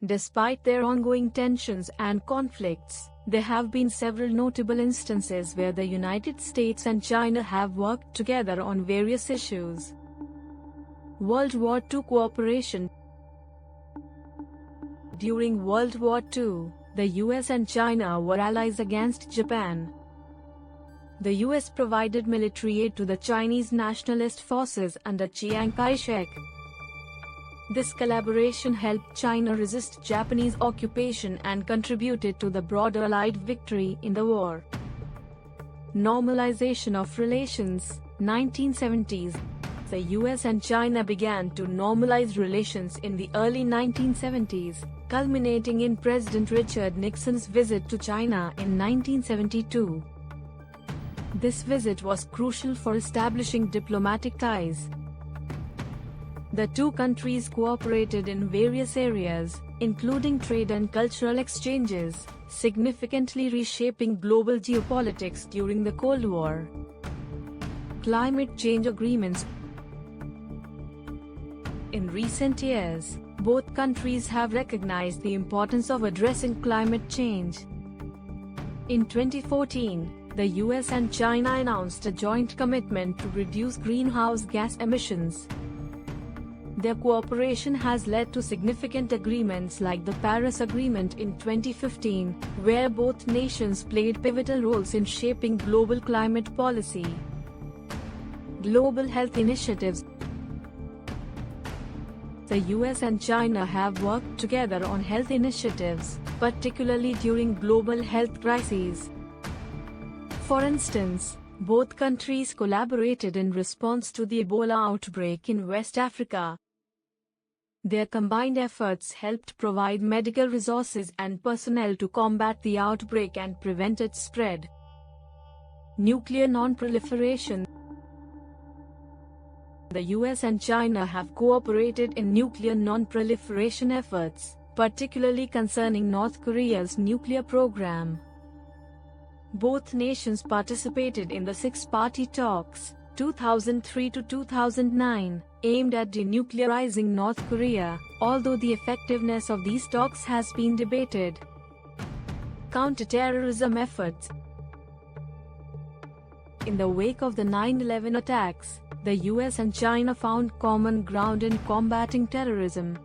Despite their ongoing tensions and conflicts, there have been several notable instances where the United States and China have worked together on various issues. World War II cooperation. During World War II, the US and China were allies against Japan. The US provided military aid to the Chinese nationalist forces under Chiang Kai-shek. This collaboration helped China resist Japanese occupation and contributed to the broader Allied victory in the war. Normalization of relations. 1970s. The US and China began to normalize relations in the early 1970s, culminating in President Richard Nixon's visit to China in 1972. This visit was crucial for establishing diplomatic ties. The two countries cooperated in various areas, including trade and cultural exchanges, significantly reshaping global geopolitics during the Cold War. Climate change agreements. In recent years, both countries have recognized the importance of addressing climate change. In 2014, the US and China announced a joint commitment to reduce greenhouse gas emissions. Their cooperation has led to significant agreements like the Paris Agreement in 2015, where both nations played pivotal roles in shaping global climate policy. Global health initiatives. The US and China have worked together on health initiatives, particularly during global health crises. For instance, both countries collaborated in response to the Ebola outbreak in West Africa. Their combined efforts helped provide medical resources and personnel to combat the outbreak and prevent its spread. Nuclear non-proliferation. The US and China have cooperated in nuclear non-proliferation efforts, particularly concerning North Korea's nuclear program. Both nations participated in the Six-Party Talks, 2003 to 2009, aimed at denuclearizing North Korea, although the effectiveness of these talks has been debated. Counterterrorism efforts. In the wake of the 9/11 attacks, the US and China found common ground in combating terrorism.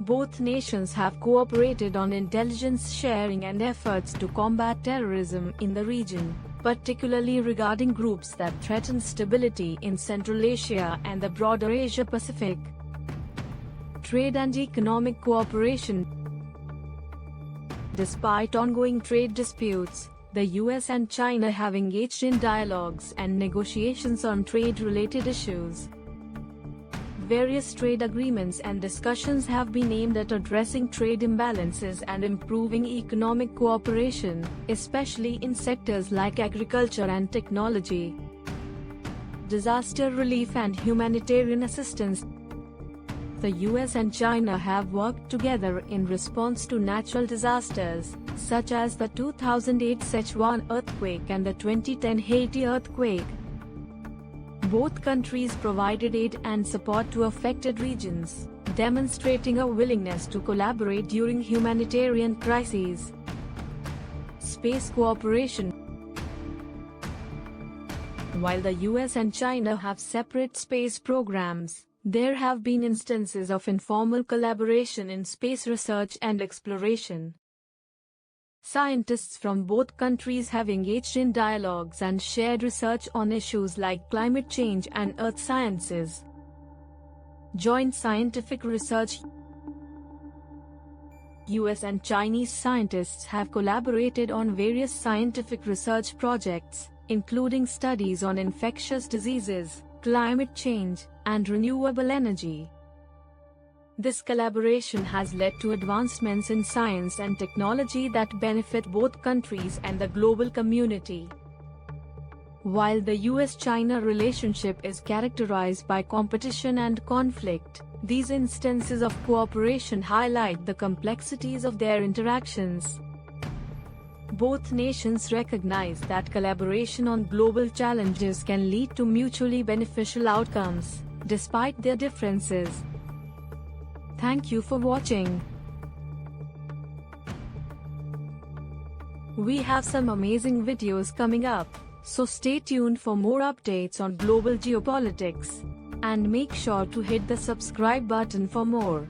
Both nations have cooperated on intelligence sharing and efforts to combat terrorism in the region, particularly regarding groups that threaten stability in Central Asia and the broader Asia-Pacific. Trade and economic cooperation. Despite ongoing trade disputes, the US and China have engaged in dialogues and negotiations on trade-related issues. Various trade agreements and discussions have been aimed at addressing trade imbalances and improving economic cooperation, especially in sectors like agriculture and technology. Disaster relief and humanitarian assistance. The US and China have worked together in response to natural disasters, such as the 2008 Sichuan earthquake and the 2010 Haiti earthquake. Both countries provided aid and support to affected regions, demonstrating a willingness to collaborate during humanitarian crises. Space cooperation. While the US and China have separate space programs, there have been instances of informal collaboration in space research and exploration. Scientists from both countries have engaged in dialogues and shared research on issues like climate change and earth sciences. Joint scientific research. US and Chinese scientists have collaborated on various scientific research projects, including studies on infectious diseases, climate change, and renewable energy. This collaboration has led to advancements in science and technology that benefit both countries and the global community. While the US-China relationship is characterized by competition and conflict, these instances of cooperation highlight the complexities of their interactions. Both nations recognize that collaboration on global challenges can lead to mutually beneficial outcomes, despite their differences. Thank you for watching. We have some amazing videos coming up, so stay tuned for more updates on global geopolitics. And make sure to hit the subscribe button for more.